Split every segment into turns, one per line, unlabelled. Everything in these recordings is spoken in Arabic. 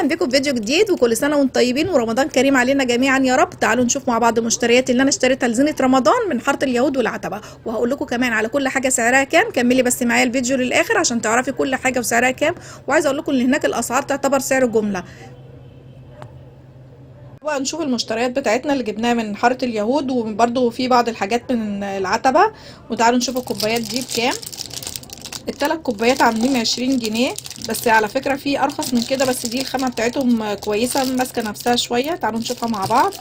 اهلا بكم في فيديو جديد، وكل سنه وانتم طيبين ورمضان كريم علينا جميعا يا رب. تعالوا نشوف مع بعض المشتريات اللي انا اشتريتها لزينه رمضان من حاره اليهود والعتبه، وهقول لكم كمان على كل حاجه سعرها كام. كملي بس معايا الفيديو للاخر عشان تعرفي كل حاجه وسعرها كام. وعايزه اقول لكم ان هناك الاسعار تعتبر سعر جمله. بقى نشوف المشتريات بتاعتنا اللي جبناها من حاره اليهود، وبرده في بعض الحاجات من العتبه. وتعالوا نشوف الكوبايات دي بكام. الثلاث كوبايات عاملين 20 جنيه، بس على فكرة في ارخص من كده، بس دي الخامة بتاعتهم كويسة ماسكة نفسها شوية. تعالوا نشوفها مع بعض.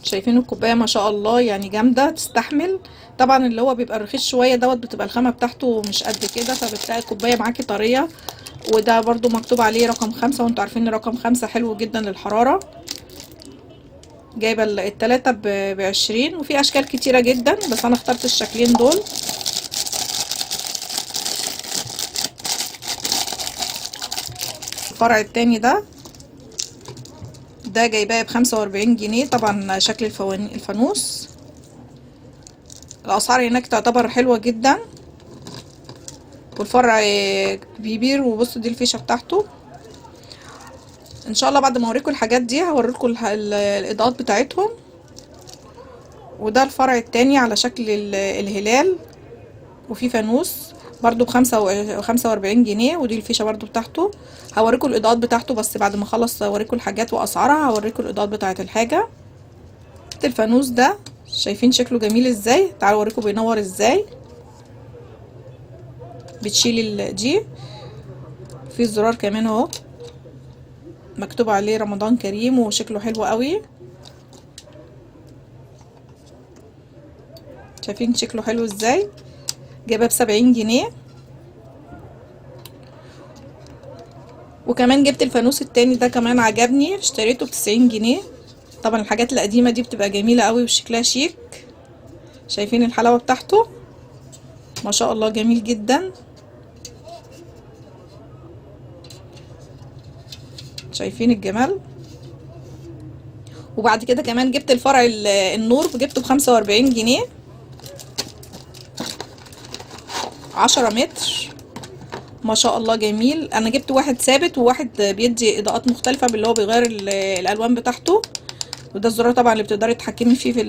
شايفين الكوباية ما شاء الله، يعني جامدة تستحمل. طبعا اللي هو بيبقى رخيص شوية دوت بتبقى الخامة بتاعته مش قد كده، فبتلاقي الكوباية معاكي طرية. وده برضو مكتوب عليه رقم 5، وانتوا عارفين رقم 5 حلو جدا للحرارة. جايبه التلاتة ب20، وفي اشكال كتيره جدا بس انا اخترت الشكلين دول. الفرع التاني ده جايباه ب45 جنيه. طبعا شكل الفانوس. الاسعار هناك تعتبر حلوه جدا، والفرع كبير. وبصوا دي الفيشه بتاعته. ان شاء الله بعد ما اوريكم الحاجات دي هوريكم الاضاءات بتاعتهم. وده الفرع التاني على شكل الهلال، وفي فانوس برضو ب45 جنيه، ودي الفيشه برضو بتاعته. هوريكم الاضاءات بتاعته بس بعد ما اخلص اوريكم الحاجات واسعارها. هوريكم الاضاءات بتاعه الحاجه. الفانوس ده شايفين شكله جميل ازاي؟ تعالوا اوريكم بينور ازاي. بتشيل دي. في الزرار كمان اهو مكتوب عليه رمضان كريم، وشكله حلو قوي. شايفين شكله حلو ازاي؟ جايبه ب70 جنيه. وكمان جبت الفانوس التاني ده كمان عجبني، اشتريته ب90 جنيه. طبعا الحاجات القديمه دي بتبقى جميله قوي وشكلها شيك. شايفين الحلاوه بتاعته ما شاء الله، جميل جدا. شايفين الجمال. وبعد كده كمان جبت الفرع النور، جبته ب45 جنيه، 10 متر. ما شاء الله جميل. انا جبت واحد ثابت وواحد بيدي اضاءات مختلفه، باللي هو بيغير الالوان بتاعته. وده الزرار طبعا اللي بتقدري تتحكمي فيه في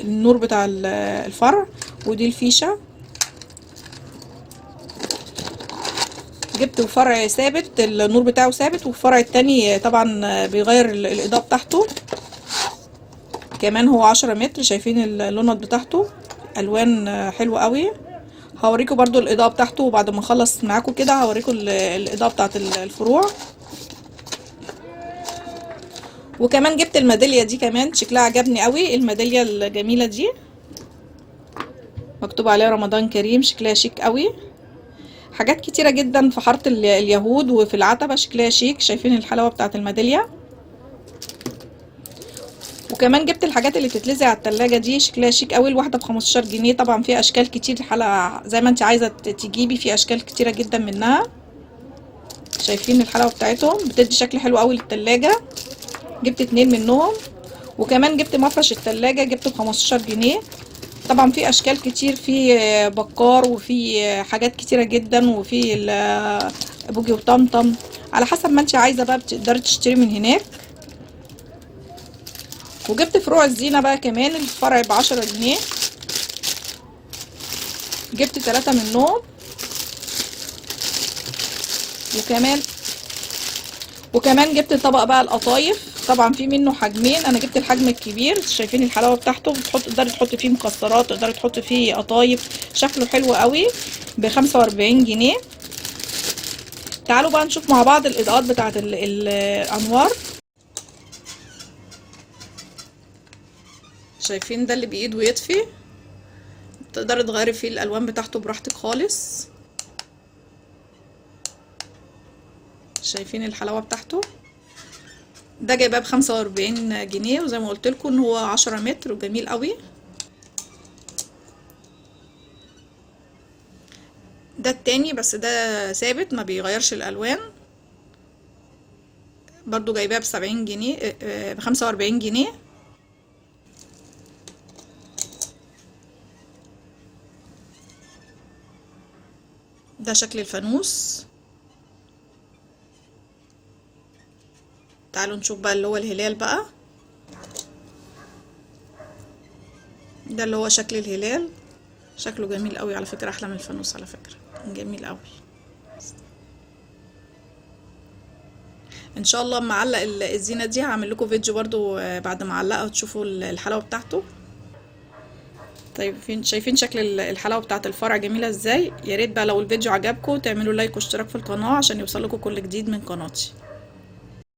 النور بتاع الفرع. ودي الفيشه. جبت فرع ثابت النور بتاعه ثابت، والفرع التاني طبعا بيغير الاضاءه بتاعته. كمان هو 10 متر. شايفين اللوند بتاعته الوان حلوه قوي. هوريكم برضو الاضاءه بتاعته، وبعد ما اخلص معاكم كده هوريكم الاضاءه بتاعت الفروع. وكمان جبت الميداليه دي كمان، شكلها عجبني قوي. الميداليه الجميله دي مكتوب عليها رمضان كريم، شكلها شيك قوي. حاجات كتيره جدا في حاره اليهود وفي العتبه شكلها شيك. شايفين الحلاوه بتاعت الميداليه. وكمان جبت الحاجات اللي بتتلزق على التلاجة دي، شكلها شيك قوي. الواحده ب15 جنيه. طبعا في اشكال كتير، حلقه زي ما انت عايزه تجيبي، في اشكال كتيره جدا منها. شايفين الحلاوه بتاعتهم، بتدي شكل حلو قوي للتلاجة. جبت 2 منهم. وكمان جبت مفرش التلاجة، جبته ب15 جنيه. طبعا في اشكال كتير، في بكار وفي حاجات كتيره جدا، وفي بوجي وطمطم، على حسب ما انت عايزه بقى بتقدري تشتري من هناك. وجبت فروع الزينه بقى كمان، الفرع ب10 جنيه. جبت 3 منهم. وكمان جبت طبق بقى القطايف. طبعا في منه حجمين، انا جبت الحجم الكبير. شايفين الحلاوه بتاعته، تقدري تحطي فيه مكسرات، تقدري تحطي فيه قطايف. شكله حلو قوي. ب45 جنيه. تعالوا بقى نشوف مع بعض الاضاءات بتاعه الانوار. شايفين ده اللي بايد ويطفي، تقدري تغيري فيه الالوان بتاعته براحتك خالص. شايفين الحلاوه بتاعته. ده جايباه ب45 جنيه، وزي ما قلت لكم ان هو 10 متر وجميل قوي. ده التاني بس ده ثابت ما بيغيرش الالوان، برضو جايباه ب70 جنيه، ب45 جنيه. ده شكل الفانوس. تعالوا نشوف بقى اللي هو الهلال بقى. ده اللي هو شكل الهلال، شكله جميل قوي على فكرة، احلى من الفانوس على فكرة، جميل قوي. ان شاء الله اما اعلق الزينة دي هعمل لكم فيديو برضو بعد ما اعلقها وتشوفوا الحلاوة بتاعته. طيب شايفين شكل الحلاوة بتاعت الفرع جميلة ازاي؟ يا ريت بقى لو الفيديو عجبكم تعملوا لايك واشتراك في القناة عشان يوصلكم كل جديد من قناتي.